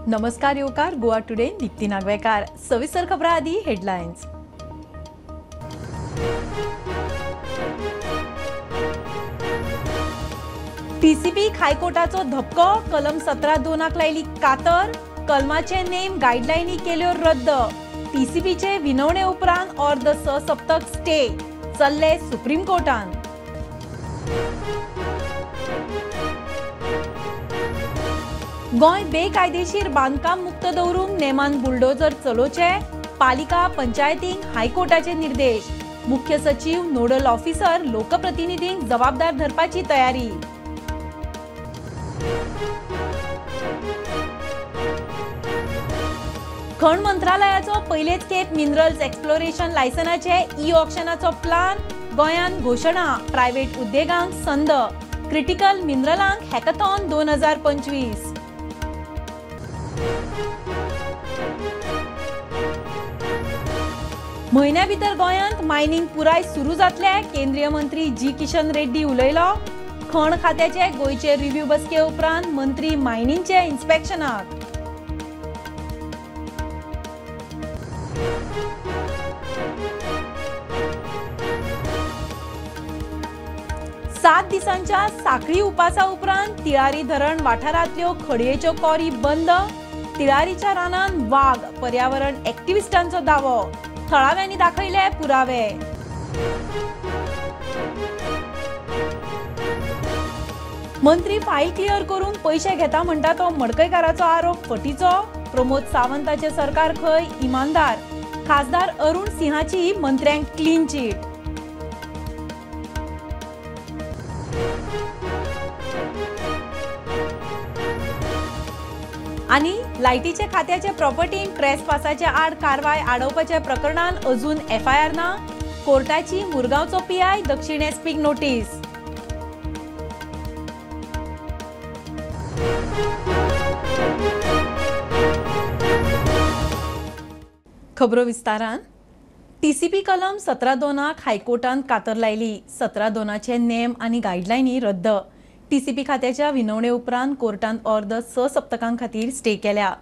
नमस्कार येवकार. गोवा टुडे दीप्ती नागवेकार. सविस्तर खबरां आदी हेडलायन्स. टीसीपी हायकोर्टाचो धपको. कलम 17(2) लायली कातर. कलमाचे नेम गायडलायनी केल्यो रद्द. टीसीपीचे विनवणे उपरांत अर्द 6 सप्तक स्टे. चल्ले सुप्रीम कोर्टान. गोंय बेकायदेशीर बांदकाम मुक्त दवरूंक नेमान बुलडोजर चलोवचे. पालिका पंचायतींक हायकोर्टाचे निर्देश. मुख्य सचिव नोडल ऑफिसर लोकप्रतिनिधींक जबाबदार धरपाची तयारी. खण मंत्रालयाचो पयलेच खेप मिनरल्स एक्सप्लोरेशन लायसनाचे ऑक्शनाचो प्लान. गोंयान घोषणा. प्रायव्हेट उद्देगांक संद. क्रिटिकल मिनरलांक हॅकॅथॉन 2025. म्हयन्या भितर गोंयांत मायनिंग पुराय सुरू जातले. केंद्रीय मंत्री जी किशन रेड्डी उलयलो. खण खात्याचे गोंयचे रिव्ह्यू बसके उपरांत मंत्री मायनिंगचे इन्स्पेक्शनाक. सात दिसांच्या साखळी उपासा उपरांत तिळारी धरण वाठारांतल्यो खडयेच्यो कॉरी बंद. तिळारीच्या रानांत वाघ. पर्यावरण एक्टिव्हिस्टांचो दावो. थळाव्यांनी दाखयले पुरावे. मंत्री फायल क्लियर करून पैसे घेता म्हणटा तो मडकयकाराचो आरोप फटीचो. प्रमोद सावंताचे सरकार खंय इमानदार. खासदार अरुण सिंहाची मंत्र्यांक क्लीन चीट. आणि लायटीचे खात्याचे प्रॉपर्टी ट्रेसपासाचे आड कारवाय आडोवपाच्या प्रकरणात अजून एफआयआर ना. कोर्टाची मुरगांवचो पीआय दक्षिण एसपीक नोटीस. खबरो विस्तारान. टीसीपी कलम 17(2) हायकोर्टान कातर लायली. 17(2) नेम आनी गायडलायनी रद्द. टीसीपी खात्याच्या विनवणे उपरांत कोर्टान अर्द 6 सप्तकां खातीर स्टे केल्या.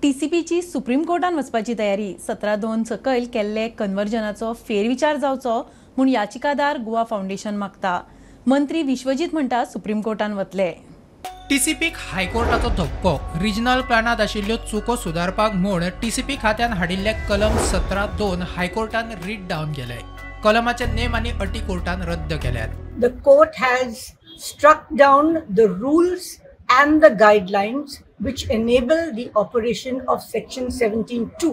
टीसीपीची सुप्रीम कोर्टान वचपाची तयारी. 17(2) सकयल केल्ले कन्वर्जनाचो फेरविचार जावचो म्हूण याचिकादार गोवा फाउंडेशन मागता. मंत्री विश्वजीत म्हणटा सुप्रीम कोर्टान वतले. टीसीपीक हायकोर्टाचो धपको. रिजनल प्लॅनात आशिल्ल्यो चुको सुदारपाक म्हूण टीसीपी खात्यान हाडिल्ले कलम 17(2) हायकोर्टान रीड डावन केले. कलमाचे नेम आनी अटी कोर्टान रद्द केल्यात. The court has struck down the rules and the guidelines which enable the operation of section 17(2).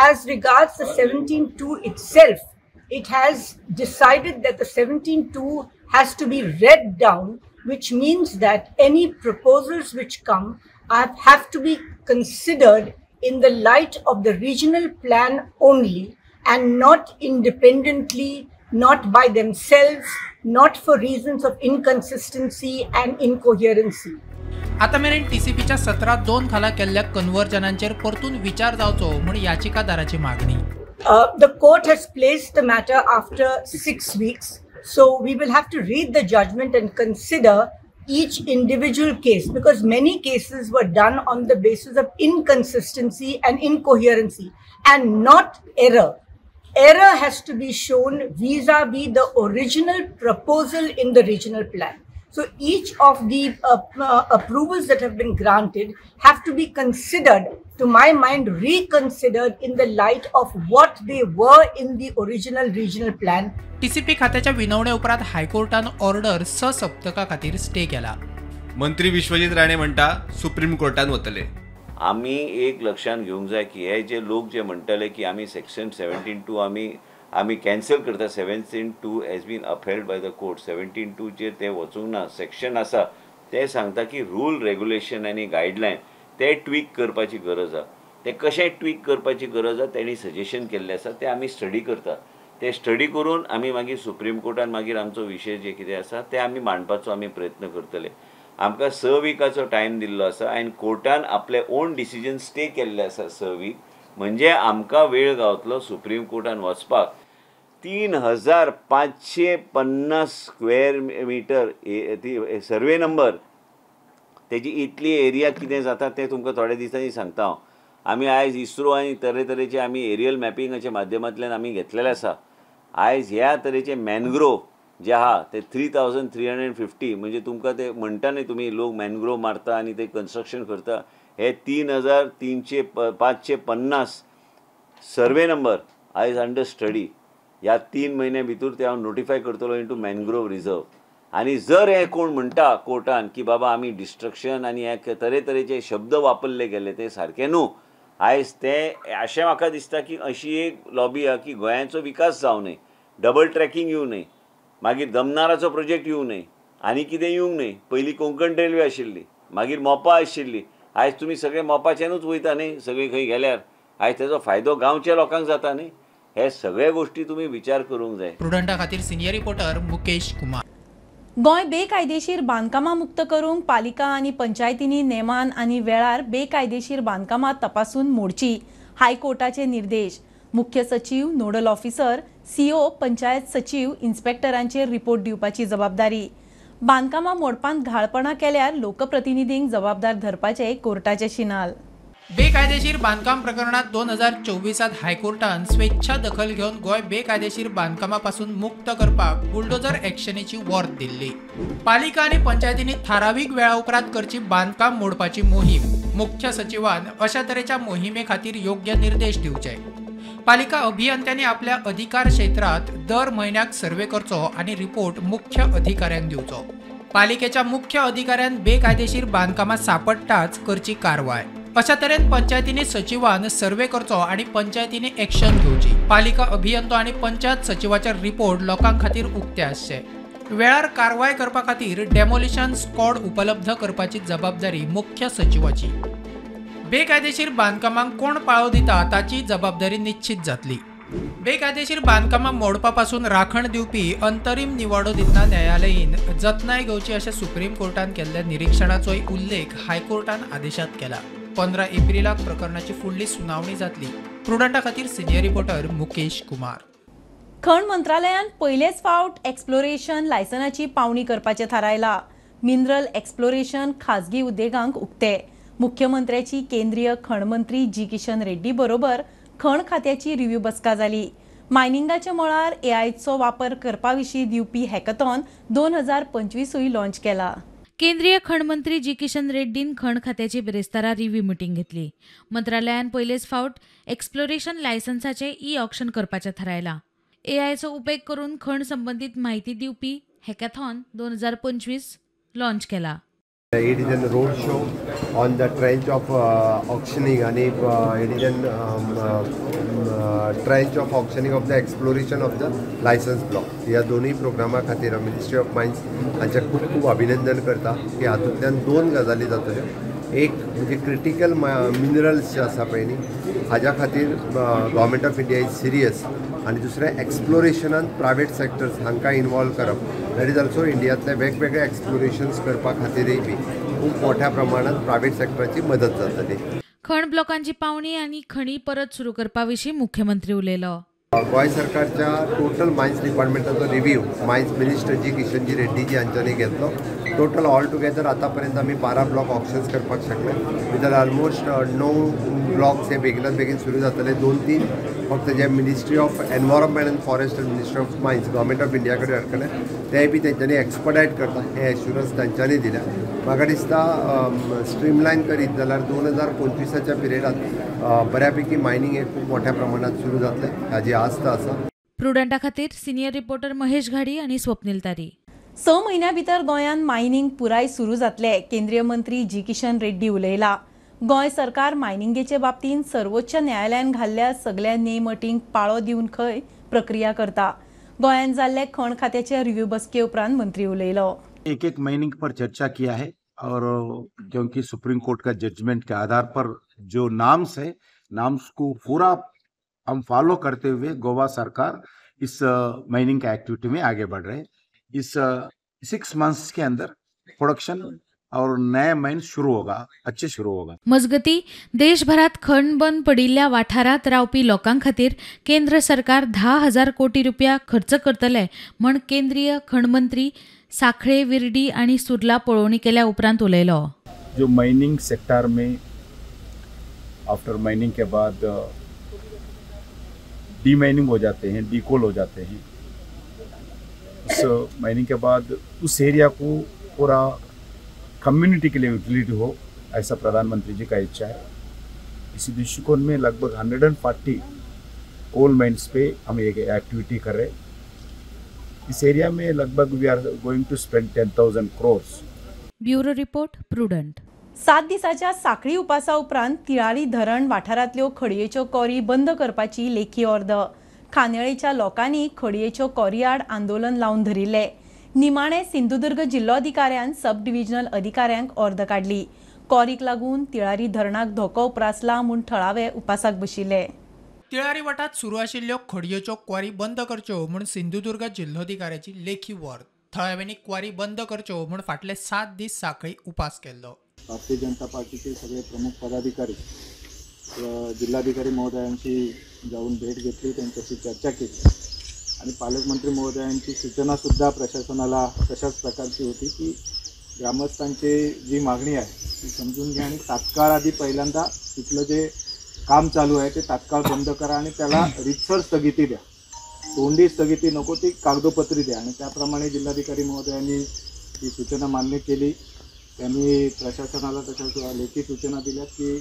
As regards the 17(2) itself, it has decided that the 17(2) has to be read down, which means that any proposals which come have to be considered in the light of the regional plan only and not independently, not by themselves, not for reasons of inconsistency and incoherency. आता मेरेन टीसीपीच्या 17(2) खाला केल्ल्या कन्वर्जनांचेर परतून विचार जावचो म्हूण याचिकादाराची मागणी. The court has placed the matter after 6 weeks, so we will have to read the judgment and consider each individual case, because many cases were done on the basis of inconsistency and incoherency and not error. Error has to be shown vis-a-vis the original proposal in the regional plan. So each of the approvals that have been granted have to be considered, to my mind, reconsidered in the light of what they were in the original regional plan. TCP खात्याच्या विनवणे उपरांत हायकोर्टान order 6 सप्तकां खातीर stay केला. मंत्री विश्वजीत राणे म्हणटा supreme कोर्टान वतले. आम्ही एक लक्षात घेवंक जाय की हे जे लोक जे म्हणटले की आम्ही सेक्शन 17(2) आम्ही कॅन्सल करता. 17(2) has been upheld by the court. 17(2) चेर ते वचूंक ना. सेक्शन आसा ते सांगता की रूल रेग्युलेशन आनी गायडलायन ते ट्वीक करपाची गरज आसा. ते कशें ट्वीक करपाची गरज आसा तेणी सजेशन केल्लें आसा ते आमी स्टडी करता. ते स्टडी करून आमी मागीर सुप्रीम कोर्टान मागीर आमचो विशय जे कितें आसा ते आमी मांडपाचो आमी प्रयत्न करतले. आमकां 6 विकाचो टायम दिल्लो आसा आनी कोर्टान आपले ओन डिसिजन स्टे केल्ले आसा 6 वीक. म्हणजे आमकां वेळ गावतलो सुप्रीम कोर्टान वचपाक. 3550 स्क्वेअर मीटर सर्वे नंबर तेजी इतली एरिया कितें जाता तें तुमकां थोड्या दिसांनी सांगता हांव. आमी आयज इस्रो आनी तरेतरेचे आमी एरियल मॅपिंगाच्या माध्यमांतल्यान आमी घेतलेले आसा. आयज ह्या तरेचे मॅनग्रोव जे आहा ते 3350 म्हणजे तुमकां ते म्हणटा न्ही तुमी लोक मॅनग्रोव मारता आनी ते कन्स्ट्रक्शन करता, हे 3550 सर्वे नंबर आयज अंडर स्टडी. ह्या 3 म्हयन्या भितर ते हांव नोटिफाय करतलो इंटू मॅनग्रोव रिझर्व. आनी जर हे कोण म्हणटा कोर्टान की बाबा आमी डिस्ट्रक्शन आनी हे तरेतरेचे शब्द वापरले गेले ते सारके न्हू. आयज ते अशें म्हाका दिसता की अशी एक लॉबी आहा की गोंयांचो विकास जावं न्हय, डबल ट्रॅकिंग येवं न्हय, मागीर दमनाराचो प्रोजेक्ट येवं न्हय, आनी कितें येवंक न्हय. पयलीं कोंकण रेल्वे आशिल्ली, मागीर मोपा आशिल्ली, आयज तुमी सगळे मोपाच्यानूच वयता न्हय सगळी खंय गेल्यार. आयज तेजो फायदो गांवच्या लोकांक जाता न्हय. हे सगळे गोष्टी तुमी विचार करूंक जाय. प्रुडंटा खातीर सिनियर रिपोर्टर मुकेश कुमार. गोंय बेकायदेशीर बांदकामां मुक्त करूंक पालिका आनी पंचायतींनी नेमान आनी वेळार बेकायदेशीर बांदकामां तपासून मोडची, हायकोर्टाचे निर्देश. मुख्य सचिव, नोडल ऑफिसर, सीओ, पंचायत सचिव, इन्स्पेक्टरांचेर रिपोर्ट दिवपाची जबाबदारी. बांदकामां मोडपांत घाळपणां केल्यार लोकप्रतिनिधींक जबाबदार धरपाचे कोर्टाचे शिनाल. बेकायदेशीर बांदकाम प्रकरणात 2024 हायकोर्टान स्वेच्छा दखल घेवन गोंय बेकायदेशीर बांदकामापासून मुक्त करपाक बुलडोजर एक्शनीची वॉर्थ दिल्ली. पालिका आनी पंचायतींनी थारावीक वेळा उपरांत करची बांदकाम मोडपाची मोहीम. मुख्य सचिवान अशा तरेच्या मोहिमे खातीर योग्य निर्देश दिवचे. पालिका अभियंत्यांनी आपल्या अधिकार क्षेत्रात दर म्हयन्याक सर्वे करचो आनी रिपोर्ट मुख्य अधिकाऱ्यांक दिवचो. पालिकेच्या मुख्य अधिकाऱ्यान बेकायदेशीर बांदकामां सापडटाच करची कारवाय. अशा तरेन पंचायतींनी सचिवान सर्वे करचो आनी पंचायतींनी एक्शन घेवची. पालिका अभियंतो आनी पंचायत सचिवाचे रिपोर्ट लोकां खातीर उक्ते आसचे. वेळार कारवाय करपा खातीर डेमोलिशन स्क्वॉड उपलब्ध करपाची जबाबदारी मुख्य सचिवाची. बेकायदेशीर बांदकामांक कोण पाळो दिता ताची जबाबदारी निश्चित जातली. बेकायदेशीर बांदकामां मोडपा पासून राखण दिवपी अंतरीम निवाडो दितना न्यायालयीन जतनाय घेवची अशें सुप्रीम कोर्टान केल्ल्या निरीक्षणाचोय उल्लेख हायकोर्टान आदेशात केला. 15 एप्रिलाक प्रकरणाची फुडली सुनावणी जातली. प्रुडंटा खातीर सिनियर रिपोर्टर मुकेश कुमार. खण मंत्रालयान पयलेच फावट एक्सप्लोरेशन लायसनाची पावणी करपाचें थारायला. मिनरल एक्सप्लोरेशन खाजगी उद्देगांक उक्ते. मुख्यमंत्र्याची केंद्रीय खण मंत्री जी किशन रेड्डी बरोबर खण खात्याची रिव्ह्यू बसका जाली. मायनिंगाच्या मळार एआयचो वापर करपा विशीं दिवपी हॅकॅथॉन 2025 लॉन्च केला. केंद्रीय खण मंत्री जी किशन रेड्डीन खण खात्याची बिरेस्तारा रिव्ह्यू मिटींग घेतली. मंत्रालयान पयलेच फावट एक्सप्लोरेशन लायसन्साचे ई ऑक्शन करपाचें थारायला. एआयचो उपेग करून खण संबंधित माहिती दिवपी हॅकॅथॉन 2025 लॉन्च केला. It is a road show on the trench of auctioning and it is a trench of auctioning of the exploration of the license block. ह्या दोन्ही प्रोग्रामा खातीर मिनिस्ट्री ऑफ मायन्स हांचे खूब खूब अभिनंदन करता की हातूंतल्यान 2 गजाली जातल्यो. एक म्हणजे क्रिटिकल मिनरल्स जे आसा पळय न्ही हाज्या खातीर government of India is serious आनी दुसरें एक्सप्लोरेशनान प्रायवेट सेक्टर्स हांकां इनवॉल्व करप. दॅट इज ऑल्सो इंडियांतले वेगवेगळे एक्सप्लोरेशन्स करपा खातीरय बी खूब मोठ्या प्रमाणात प्रायवेट सेक्टराची मदत जातली. खण ब्लॉकांची पावणी आनी खणी परत सुरू करपा विशीं मुख्यमंत्री उलयलो. गोंय सरकारच्या total mines डिपार्टमेंटाचो review mines minister जी किशनजी रेड्डीजी हांच्यांनी घेतलो. टोटल ऑल टुगेदर आतां पर्यंत आमी 12 ब्लॉक ऑप्शन्स करपाक शकले. भितर ऑलमोस्ट 9 ब्लॉक्स हे बेगिनात बेगीन सुरू जातले. 2-3 फक्त जे ministry of environment and forest आनी ministry of mines government of India कडेन अडकले ते बी तेंच्यांनी एक्सपर्टायट करता हे एश्युरन्स तांच्यांनी दिल्या. म्हाका दिसता स्ट्रीमलायन करीत जाल्यार 2025च्या पिरियडांत बऱ्यापैकी मायनिंग हे खूब मोठ्या प्रमाणात सुरू जातले हाजी आस्त आसा. प्रुडंटा खातीर सिनियर रिपोर्टर महेश घाडी आनी स्वप्नील तारी. 6 म्हयन्या भितर गोंयांत मायनिंग पुराय सुरू जातले. केंद्रीय मंत्री जी किशन रेड्डी उलयला. गोंय सरकार मायनिंगेचे बाबतींत सर्वोच्च न्यायालयान घाल्ल्या सगळ्या नेम अटींक पाळो दिवन खंय प्रक्रिया करता. गोंयांत जाल्ले खण खात्याचे रिव्ह्यू बसके उपरांत मंत्री उलयलो. एक माइनिंग पर चर्चा किया है और क्योंकि सुप्रीम कोर्ट का जजमेंट के आधार पर जो नाम्स है नाम्स को पूरा हम फॉलो करते हुए गोवा सरकार इस माइनिंग का एक्टिविटी में आगे बढ़ रहे हैं. इस 6 मंथ्स के अंदर प्रोडक्शन और नया माइन शुरू होगा, अच्छे शुरू होगा. मजगती देशभरात खण बंद पडिल्ल्या वाठारात रावपी लोकां खातीर केंद्र सरकार 10,000 कोटी रुपया खर्च करतले म्हण केंद्रीय खण मंत्री साखळे, विर्डी आनी सुर्ला पळोवणी केल्या उपरांत उलयलो. जो माइनिंग सेक्टर में आफ्टर माइनिंग के बाद डी माइनिंग हो जाते हैं, डी कोल हो जाते हैं। उस माइनिंग के बाद उस एरिया को पूरा कम्युनिटी के लिए यूटिलिटी हो, ऐसा प्रधानमंत्री जी का इच्छा है। इसी दृष्टिकोण में लगभग 140 कोल माइन्स पे हम एक एक्टिविटी कर रहे हैं। इस एरिया में लगभग we are going to spend 10,000 crores। Bureau report prudent. 7 दिसाच्या साखळी उपासा उपरांत तिळारी धरण वाठारांतल्यो खडयेच्यो कॉरी बंद करपाची लेखी अर्द। खांदेळेच्या लोकांनी खडयेच्यो कॉरी आड आंदोलन लावन धरिल्ले। निमाणे सिंधुदुर्ग जिल्लोधिकाऱ्यान सब डिव्हिजनल अधिकाऱ्यांक अर्द काढली। कॉरीक लागून तिळारी धरणाक धोको उप्रासला म्हूण थळावे उपासाक बशिल्ले। तिळारी वाठारात सुरू आशिल्ल्यो खडयेच्यो क्वारी बंद करच्यो म्हूण सिंधुदुर्ग जिल्लोधिकाऱ्याची लेखी वर्द। थळाव्यांनी क्वारी बंद करच्यो म्हूण फाटले 7 दीस साखळी उपास केल्लो। भारतीय जनता पार्टीचे सगळे प्रमुख पदाधिकारी जिल्हाधिकारी महोदयांची जाऊन भेट घेतली, त्यांच्याशी चर्चा केली आणि पालकमंत्री महोदयांची सूचनासुद्धा प्रशासनाला तशाच प्रकारची होती की ग्रामस्थांची जी मागणी आहे ती समजून घ्या आणि तात्काळ आधी पहिल्यांदा तिथलं जे काम चालू आहे ते तात्काळ बंद करा आणि त्याला रीतसर स्थगिती द्या, तोंडी स्थगिती नको, ती कागदोपत्री द्या। आणि त्याप्रमाणे जिल्हाधिकारी महोदयांनी ती सूचना मान्य केली। त्यांनी प्रशासनाला तशा लेखी सूचना दिल्यात की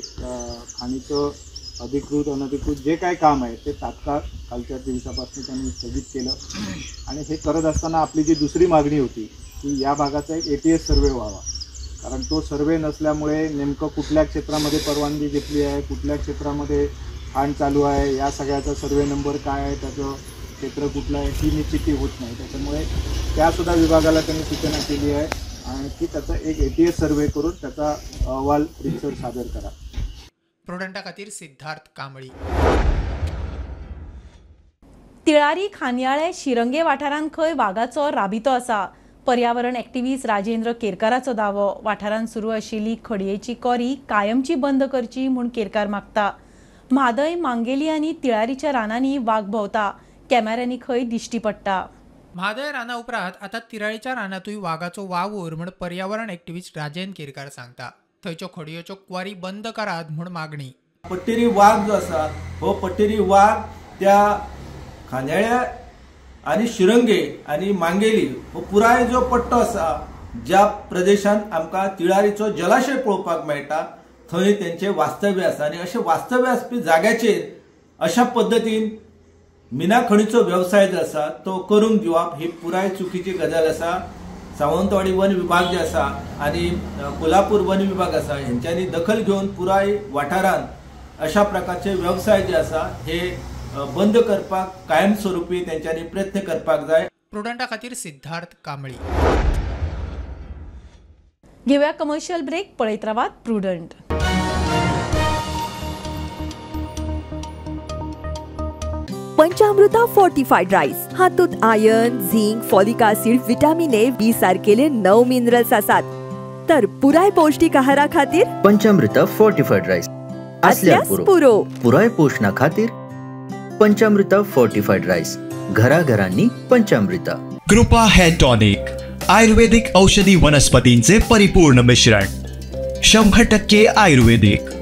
खाणीचं अधिकृत अनधिकृत जे काही काम आहे ते तात्काळ कालच्या दिवसापासून त्यांनी स्थगित केलं। आणि हे करत असताना आपली जी दुसरी मागणी होती की या भागाचा एक ATS सर्वे व्हावा, कारण तो सर्वे नसल्यामुळे नेमकं कुठल्या क्षेत्रामध्ये परवानगी घेतली आहे, कुठल्या क्षेत्रामध्ये खाण चालू आहे, या सगळ्याचा सर्वे नंबर काय आहे, त्याचं क्षेत्र कुठलं आहे ही निश्चिती होत नाही। त्याच्यामुळे त्यासुद्धा विभागाला त्यांनी सूचना केली आहे आणि की त्याचा एक ATS सर्वे करून त्याचा अहवाल रीतसर सादर करा। प्रुडंटा खातीर सिद्धार्थ कांबळी। तिळारी खांदयाळे शिरंगे वाठारांत खंय वाघाचो राबितो आसा। पर्यावरण एक्टिव्हिस्ट राजेंद्र केरकाराचो दावो। वाठारांत सुरू आशिल्ली खडयेची कॉरी कायमची बंद करची म्हूण केरकार मागता। म्हादय, मांगेली आनी तिळारीच्या रानांनी वाघ भोंवता, कॅमेऱ्यांनी खंय दिश्टी पडटा। म्हादय राना उपरांत आतां तिराळीच्या रानातूय वाघाचो वावर म्हूण पर्यावरण एक्टिव्हिस्ट राजेंद्र केरकार सांगता। थंयच्यो खडयेच्यो क्वारी बंद करात म्हूण मागणी। पट्टेरी वाघ जो आसा हो पट्टेरी वाघ त्या खांदयाळे आनी शिरंगे आनी मांगेली हो पुराय जो पट्टो आसा ज्या प्रदेशांत आमकां तिळारीचो जलाशय पळोवपाक मेळटा थंय तेंचे वास्तव्य आसा आणि अशे वास्तव्य आसपी जाग्याचेर अशा पद्दतीन मिना खणीचो व्यवसाय जो आसा तो करूंक दिवप ही पुराय चुकीची गजाल आसा। सावंतवाडी वन विभाग जे आसा आणि कोल्हापूर वन विभाग आसा हेंच्यांनी दखल घेवन पुराय वाठारांत अशा प्रकारचे व्यवसाय जे आसा हे बंद करपाक कायमस्वरूपी तेंच्यांनी प्रयत्न करपाक जाय। प्रुडंटा खातीर सिद्धार्थ कांबळी। घेऊया कमर्शियल ब्रेक, पळयत रावात प्रुडंट। पंचामृता फोर्टिफाइड राईस हातूंत iron, zinc, folic acid, vitamin A, B सारकेले 9 minerals आसात। तर पुराय पौष्टिक आहारा खातीर पंचामृता फोर्टिफाइड राईस असल्यास पुरो पुराय पोषणा खातीर पंचामृता फोर्टिफाइड राईस, घराघरांनी पंचामृता। कृपा हेअर टॉनिक, आयुर्वेदिक औषधी वनस्पतींचे परिपूर्ण मिश्रण, 100% आयुर्वेदिक।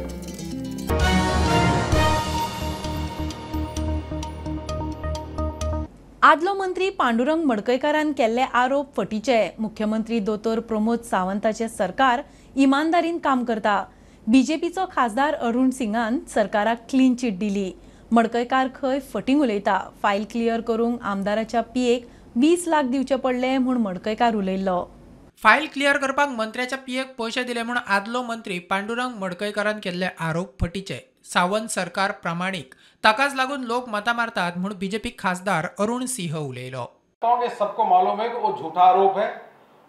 आदलो मंत्री पांडुरंग मडकयकारान केल्ले आरोप फटीचे। मुख्यमंत्री दोतोर प्रमोद सावंताचे सरकार इमानदारीन काम करता। बीजेपीचो खासदार अरुण सिंगान सरकाराक क्लीन चिट दिली। मडकयकार खंय फटींग उलयता। फायल क्लियर करूंक आमदाराच्या पियेक 20 लाख दिवचे पडले म्हूण मडकयकार उलयल्लो। फायल क्लियर करपाक मंत्र्याच्या पियेक पयशे दिले म्हूण आदलो मंत्री पांडुरंग मडकयकारान केल्ले आरोप फटीचे। सावंत सरकार प्रामाणीक, ताकाच लागून लोक मतां मारतात म्हूण बीजेपी खासदार अरुण सिंह उलयलो। सबको मालूम है कि वो झूठा आरोप है,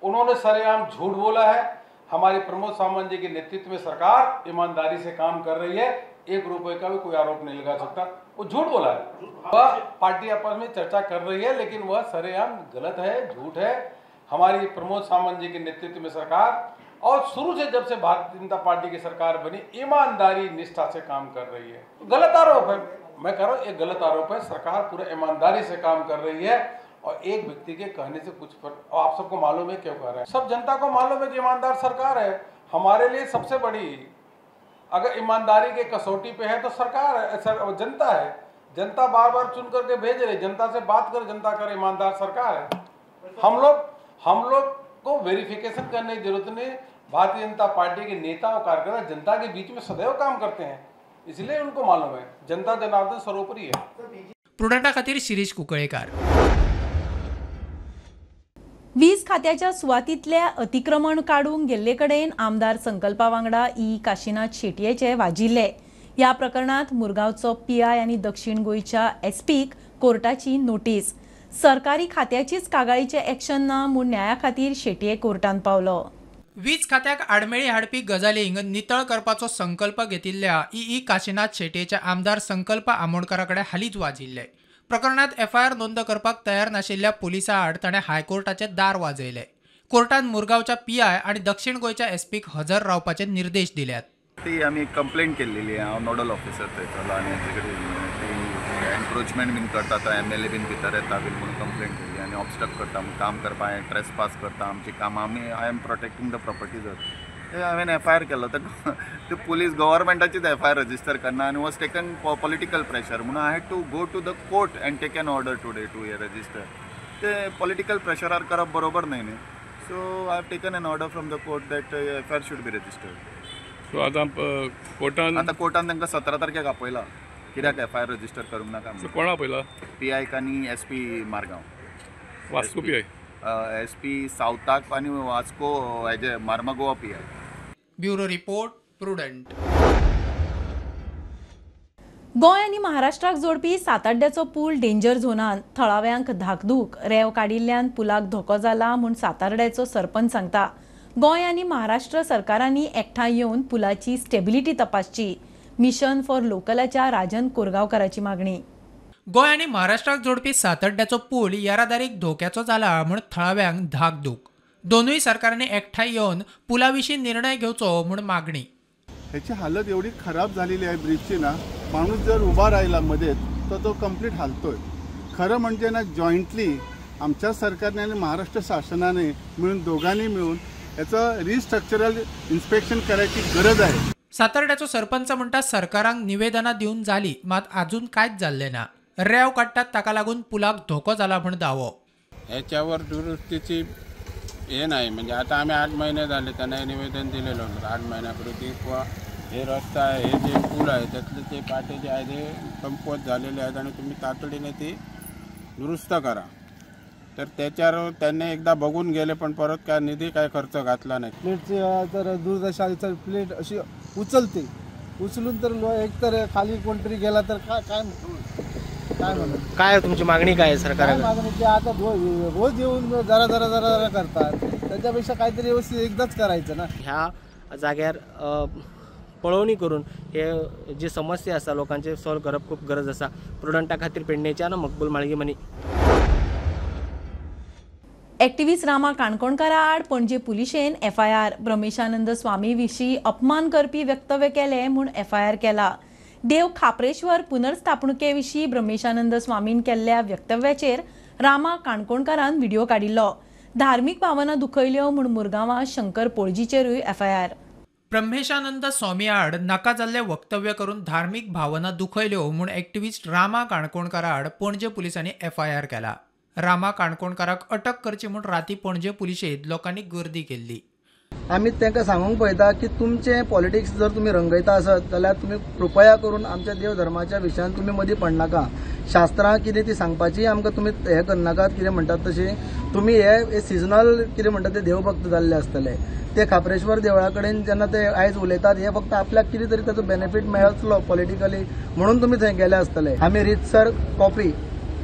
उन्होंने सरेआम झूठ बोला है। हमारे प्रमोद सावंत जी के नेतृत्व में सरकार ईमानदारी से काम कर रही है, 1 रुपए का भी कोई आरोप नहीं लगा सकता। वो झूठ बोला है, वह पार्टी आपस में चर्चा कर रही है, लेकिन वह सरेआम गलत है, झूठ है। हमारी प्रमोद सावंत जी के नेतृत्व में सरकार और शुरू से जब से भारतीय जनता पार्टी की सरकार बनी ईमानदारी निष्ठा से काम कर रही है। गलत आरोप है, मैं कह रहा हूँ, एक गलत आरोप है। सरकार पूरे ईमानदारी से काम कर रही है और एक व्यक्ति के कहने से कुछ फर्क, और आप सबको मालूम है क्यों कह रहे हैं, सब जनता को मालूम है कि ईमानदार सरकार है। हमारे लिए सबसे बड़ी, अगर ईमानदारी के कसौटी पे है तो सरकार है, जनता है। जनता बार बार चुन करके भेज रही, जनता से बात कर, जनता करे, ईमानदार सरकार है। हम लोग को वेरिफिकेशन करने की जरूरत नहीं। भारतीय जनता पार्टी के नेता और कार्यकर्ता जनता के बीच में सदैव काम करते हैं, इसलिए उनको मालूम है जनता जनार्दन सर्वोपरी है। प्रुडंटा खातीर शिरीष कुंकळेकार। वीज खात्याच्या सुवातीतल्या अतिक्रमण काढूंक गेल्ले कडेन आमदार संकल्पा वांगडा काशीनाथ शेटयेचे वाजिल्ले। या प्रकरणात मुरगांवचो पीआय आनी दक्षिण गोंयच्या एसपीक कोर्टाची नोटीस। सरकारी खात्याचीच कागाळीचे एक्शन ना म्हूण न्याया खातीर शेटये कोर्टान पावलो। वीज खात्याक आडमेळी हाडपी गजालींक नितळ करपाचो संकल्प घेतिल्ल्या काशीनाथ शेटयेच्या आमदार संकल्प आमोणकारा कडेन हालींच वाजिल्ले। प्रकरणात एफआयआर नोंद करपाक तयार नाशिल्ल्या पुलिसां आड ताणें हायकोर्टाचे दार वाजयले। कोर्टान मुरगांवच्या पीआय आनी दक्षिण गोंयच्या एसपीक हजर रावपाचे निर्देश दिल्यात। ती आमी कंप्लेंट केल्ली, हांव नोडल ऑफिसर थंयचो आनी हाजे कडेन एनक्रोचमेंट बीन करता तो एमएलए बीन भितर येता बीन म्हणून कंप्लेंट केल्ली आनी ऑब्स्ट्रक्ट करता, काम करपा हांवें ट्रेसपास करता आमची कामां, I am protecting the properties. हांवें एफआयआर केलो, तर पुलीस गव्हर्मेंटाचीच एफआयआर रजिस्टर करना आनी वॉज टेकन पॉलिटिकल प्रेशर म्हणून I had to go to the court and take an order today to register. ते पॉलिटिकल प्रेशरार करप बरोबर न्हय न्ही, so I have taken an order from the court that FIR should be registered. So आतां कोर्टान तांकां 17 तारखेक आपयला, कित्याक एफआयआर रजिस्टर करूंक नाका। कोण आपयला? पीआय आनी SP Margao, Vasco PI, SP सावथाक आनी वास्को हेजे Mormugao PI. Bureau report, prudent. Goa आनी महाराष्ट्राक जोडपी साताड्ड्याचो पूल डेंजर झोनान, थळाव्यांक धाकधूक, रेंव काडिल्ल्यान पुलाक धोको जाला म्हूण सातार्ड्याचो सरपंच सांगता। गोंय आनी महाराष्ट्र सरकारांनी एकठांय येवन पुलाची स्टेबिलिटी तपासची। मिशन फॉर लोकलाच्या राजन कोरगांवकाराची मागणी। गोंय आनी महाराष्ट्राक जोडपी सातड्ड्याचो पूल येरादारीक धोक्याचो जाला म्हूण थळाव्यांक धाकधूक। दोनूय सरकारांनी एकठांय येवन पुला विशीं निर्णय घेवचो म्हूण मागणी। ह्याची हालत एवढी खराब झालेली आहे ब्रिजची ना, माणूस जर उभा राहिला मध्ये तर तो कंप्लीट हालतोय। खरं म्हणजे ना, जॉईंटली आमच्या सरकारने आणि महाराष्ट्र शासनाने मिळून, दोघांनी मिळून याचं रिस्ट्रक्चरल इन्स्पेक्शन करायची गरज आहे। सातर्ड्याचो सरपंच म्हणटा सरकारांक निवेदनां दिवन जाली, मात अजून कांयच जाल्लें ना। रेंव काडटात ताका लागून पुलाक धोको जाला म्हूण दावो। ह्याच्यावर दुरुस्तीची हे नाही, म्हणजे आता आम्ही 8 महिने झाले त्यांना निवेदन दिलेलं होतं। 8 महिन्यापूर्वी हे रस्ता आहे, हे जे पूल आहे त्यातले ते पाटे जे आहे ते कमकुवत झालेले आहेत आणि तुम्ही तातडीने ते दुरुस्त करा। तर त्याच्यावर त्यांनी एकदा बघून गेले, पण परत काय निधी काय खर्च घातला नाही। प्लेटची तर दुर्दशा, प्लेट अशी उचलते, उचलून तर एक तर खाली कोणतरी गेला तर काय म्हणून काय तुमची मागणी काय आहे सरकारला? मागणी ते आता रोज येऊन जरा करतात, त्याच्यापेक्षा काहीतरी व्यवस्थित एकदाच करायचं ना। ह्या जाग्यार पळवणी करून हे जी समस्या आसा लोकांचे सॉल्व करप खूप गरज आसा। प्रुडंटा खातीर पेडणेच्या मकबूल माळगी मनी। एक्टिव्हिस्ट रामा काणकोणकारा आड पणजे पुलिशेन एफआयआर। ब्रह्मेशानंद स्वामी विशीं अपमान करपी वक्तव्य केले म्हूण एफआयआर केला। देव खापरेश्वर पुनर्स्थापणुके विशीं ब्रह्मेशानंद स्वामीन केल्ल्या वक्तव्याचेर रामा काणकोणकारान व्हिडिओ काडिल्लो। धार्मीक भावना दुखयल्यो म्हूण मुरगांवां शंकर पोळजीचेरूय एफआयआर। ब्रह्मेशानंद स्वामी आड नाका जाल्ले वक्तव्य करून धार्मीक भावना दुखयल्यो म्हूण एक्टिव्हिस्ट रामा काणकोणकारा आड पणजे पुलिसांनी एफआयआर केला। रामा काणकोणकाराक अटक करची म्हूण राती पणजे पुलिशेंत लोकांनी गर्दी केल्ली। आमी तांकां सांगूंक पळयता की तुमचे पॉलिटिक्स जर तुमी रंगयता आसत जाल्यार तुमी कृपया करून आमच्या देव धर्माच्या विशयान तुमी मदीं पडनाका। शास्त्रां कितें ती सांगपाची आमकां तुमी हे करनाकात, कितें म्हणटात तशें तुमी हे सिजनल कितें म्हणटात ते देवभक्त जाल्ले आसतले। ते खापरेश्वर देवळा कडेन जेन्ना ते आयज उलयतात हे फक्त आपल्याक कितें तरी ताचो बेनिफीट मेळचलो पॉलिटिकली म्हणून तुमी थंय गेले आसतले। आमी रितसर कॉपी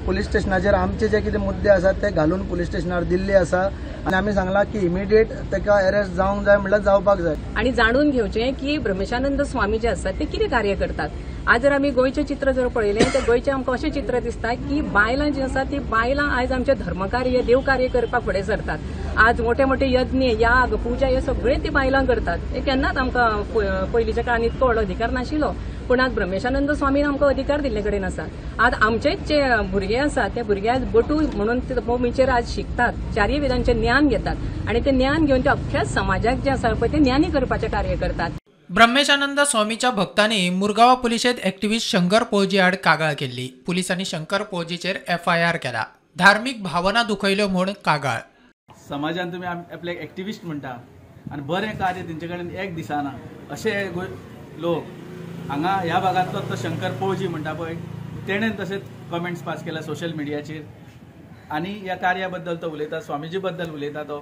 पुलीस स्टेशनाचेर आमचे जे कितें मुद्दे आसात ते घालून पुलीस स्टेशनार दिल्ले आसा आनी आमी सांगला की इमिडिएट ताका अरेस्ट जावंक जाय म्हणल्यार जावपाक जाय। आणि जाणून घेवचें की ब्रह्मेशानंद स्वामी जे आसात ते कितें कार्य करतात। आज जर आमी गोंयचें चित्र जर पळयलें तर गोंयचें आमकां अशें चित्र दिसता की बायलां जी आसात ती बायलां आयज आमचें धर्मकार्य देवकार्य करपाक फुडें सरतात। आज मोठे मोठे यज्ञ याग पुजा हे सगळे ती बायलां करतात। हे केन्नाच आमकां पयलींच्या काळांत इतको व्हड अधिकार नाशिल्लो, पूण आज ब्रह्मेशानंद स्वामीन आमकां अधिकार दिल्ले कडेन आसा. आज आमचेच जे भुरगे आसा ते भुरगे आज बटू म्हणून ते भूमीचेर आज शिकतात, चारय वेदांचे ज्ञान घेतात आणि ते ज्ञान घेऊन ते अख्ख्या समाजाक जे आसा पळय ते ज्ञानी करपाचे कार्य करतात. ब्रह्मेशानंद स्वामीच्या भक्तांनी मुरगांव पुलिशेंत एक्टिव्हिस्ट शंकर पोळजी आड कागाळ केल्ली. पुलिसांनी शंकर पोळजीचेर FIR केला. धार्मीक भावना दुखयल्यो म्हूण कागाळ. समाजान तुमी आपल्याक एक्टिव्हिस्ट म्हणटा आनी बरें कार्य तेंचे कडेन एक दिसाना अशे लोक हांगा ह्या भागांतलो तो शंकर पोळजी म्हणटा पळय तेणेन तशेंच कमेंट्स पास केला सोशल मिडियाचेर आनी ह्या कार्या बद्दल तो उलयता, स्वामीजी बद्दल उलयता तो.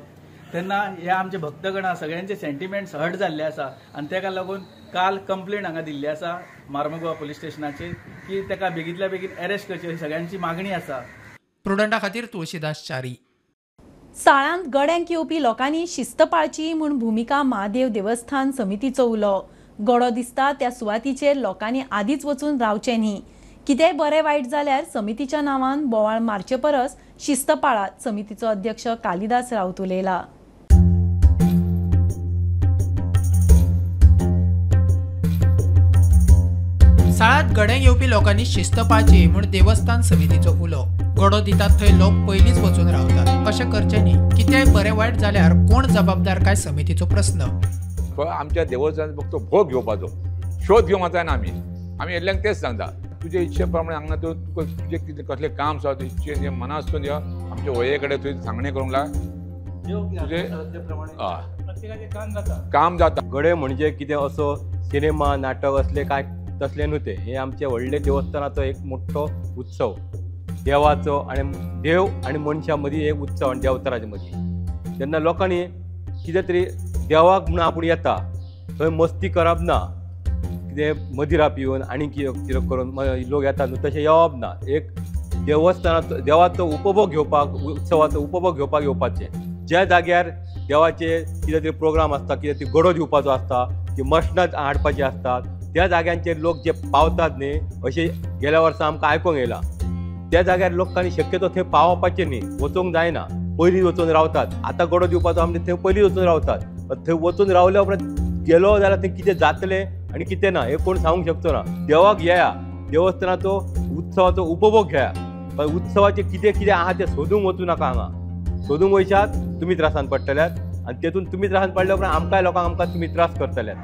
तेन्ना हे आमचे भक्तगण सगळ्यांचे सेंटिमेंट्स हर्ट जाल्ले आसा आनी तेका लागून काल कंप्लेंट हांगा दिल्ली आसा मार्मुगांव पुलीस स्टेशनाचेर की तेका बेगींतल्या बेगीन अरेस्ट करची अशी सगळ्यांची मागणी आसा. प्रुडंटा खातीर तुळशीदास च्यारी. साळांत गड्यांक येवपी लोकांनी शिस्त पाळची म्हूण भूमिका महादेव देवस्थान समितीचो उलो. गडो दिसता त्या सुवातीचेर लोकांनी आदींच वचून रावचें न्ही. कितेंय बरें वायट जाल्यार समितीच्या नांवान बोवाळ मारचे परस शिस्त पाळात, समितीचो अध्यक्ष कालिदास रावत उलयला. साळांत गड्यांक येवपी लोकांनी शिस्त पाळची म्हूण देवस्थान समितीचो उलो. गडो दितात थंय लोक पयलींच वचून रावतात, अशें करचें न्ही. कितेंय बरें वायट जाल्यार कोण जबाबदार काय समितीचो प्रस्न. आमच्या देवस्थानात फक्त भोग घेवपाचो, शोध घेवंक जायना. आमी येल्ल्यांक तेच सांगता, तुजे इच्छे प्रमाणे हांगा तुजें कितें कसलें काम आसा इच्छेन जे मनासून यो आमचे वये कडेन थंय सांगणें करूंक लाग तुजें काम जाता. गडे म्हणजे कितें असो सिनेमा नाटक असले काय तसले न्हू ते. हे आमचे व्हडले देवस्थानाचो एक मोठो उत्सव, देवाचो आनी देव आनी मनशां मदीं एक उत्सव आनी देवतराच्या मदीं. तेन्ना लोकांनी कितें तरी देवाक म्हणून आपूण येता थंय मस्ती करप ना, कितें मदिरा पिवन आनी कितें करून लोक येतात न्हू तशें येवप ना. एक देवस्थानाचो देवाचो उपभोग घेवपाक, उत्सवाचो उपभोग घेवपाक येवपाचें. ज्या जाग्यार देवाचे कितें तरी प्रोग्राम आसता, कितें तरी गडो दिवपाचो आसता, की मशनां हाडपाची आसतात, त्या जाग्यांचेर लोक जे पावतात न्ही अशें गेल्या वर्सा आमकां आयकूंक येयलां. त्या जाग्यार लोकांनी शक्यतो थंय पावपाचें न्ही, वचूंक जायना, पयलीं वचून रावतात. आतां गडो दिवपाचो आमचे थंय पयलीं वचून रावतात. थंय वचून रावल्या उपरांत गेलो जाल्यार थंय कितें जातलें आनी कितें ना हें कोण सांगूंक शकचो ना. देवाक येया, देवस्थानाचो उत्सवाचो उपभोग घेया, पण उत्सवाचें कितें कितें आहा तें सोदूंक वचूं नाका. हांगा सोदूंक वयशात तुमी त्रासान पडटल्यात आनी तेतून तुमी त्रासान पडल्या उपरांत आमकांय लोकांक आमकां तुमी त्रास करतल्यात.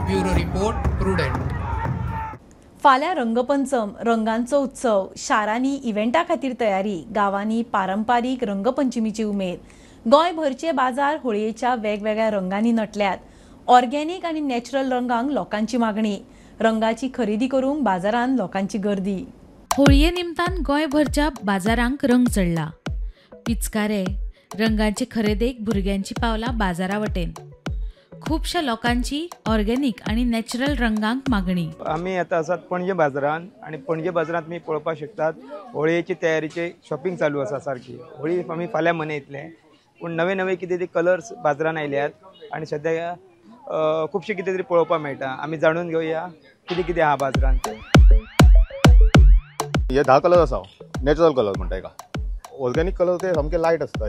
Bureau report prudent. फाल्यां रंगपंचम, रंगांचो उत्सव. शारांनी इव्हेंटा खातीर तयारी, गांवांनी पारंपारीक रंगपंचमीची उमेद. गोंयभरचे बाजार होळयेच्या वेगवेगळ्या रंगांनी नटल्यात. ऑर्गेनीक आनी नॅचरल रंगांक लोकांची मागणी. रंगाची खरेदी करूंक बाजारांत लोकांची गर्दी. होळये निमतान गोंयभरच्या बाजारांक रंग चडला. पिचकारे, रंगांचे खरेदेक भुरग्यांची पावला बाजारा वटेन. खुबशा लोकांची ऑर्गेनीक आणि नॅचरल रंगांक मागणी. आम्ही आता आसात पणजे बाजारांत आणि पणजे बाजारांत तुम्ही पळोवपाक शकतात होळयेची तयारीचे शॉपिंग चालू आसा सारकी. होळी आमी फाल्यां मनयतले, पूण नवे नवे कितें तरी कलर्स बाजारांत आयल्यात आनी सद्या खुबशे कितें तरी पळोवपाक मेळटा. आमी जाणून घेवया कितें कितें आहा बाजारांत. हे 10 कलर आसा, नॅचरल कलर म्हणटा एका. ऑर्गेनीक कलर ते सामके लायट आसता,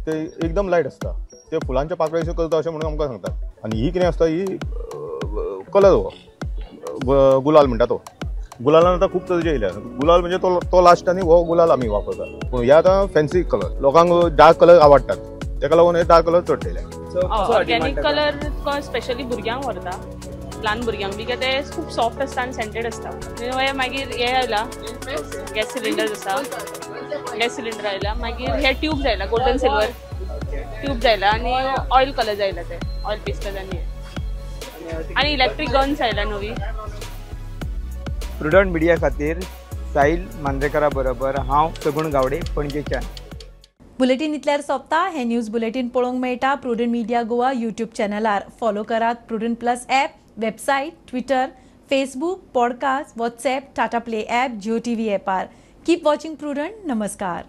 ते एकदम लायट आसता. ते फुलांच्या पाकळ्याचे करता अशें म्हणून आमकां सांगतात. आनी ही कितें आसता, ही कलर हो गुलाल म्हणटा तो. गुलालान आतां खूब तरेचे येयल्या. गुलाल म्हणजे तो लास्ट आनी हो गुलाल आमी वापरतात. पूण हे आतां फॅन्सी कलर, लोकांक डार्क कलर आवडटात, तेका लागून हे डार्क कलर चड येयल्या. ऑर्गेनीक कलर स्पेशली भुरग्यांक व्हरता, ल्हान भुरग्यांक बी, ते खूब सॉफ्ट आसता आनी सेंटेड आसता. मागीर हे आयला गॅस सिलिंडर आसा, गॅस सिलिंडर आयला. मागीर हे ट्यूब्स आयला, गोल्डन सिल्वर ट्यूब्स आयला आनी ऑयल कलर्स आयला, ते ऑयल पेस्टर्स आनी इलेक्ट्रीक गन्स आयला नवी. प्रुडंट मिडिया खातीर साहिल मांद्रेकरा बरोबर हांव सगुण गावडे, पणजेच्यान. बुलेटिन इतल्यार सोंपता. हे न्यूज बुलेटिन पळोवंक मेळटा प्रुडंट मिडिया गोवा यूट्यूब चॅनलार. फॉलो करात Prudent plus app, website, Twitter, Facebook, podcast, WhatsApp, Tata play app, Jio TV ॲपार. Keep watching Prudent. नमस्कार.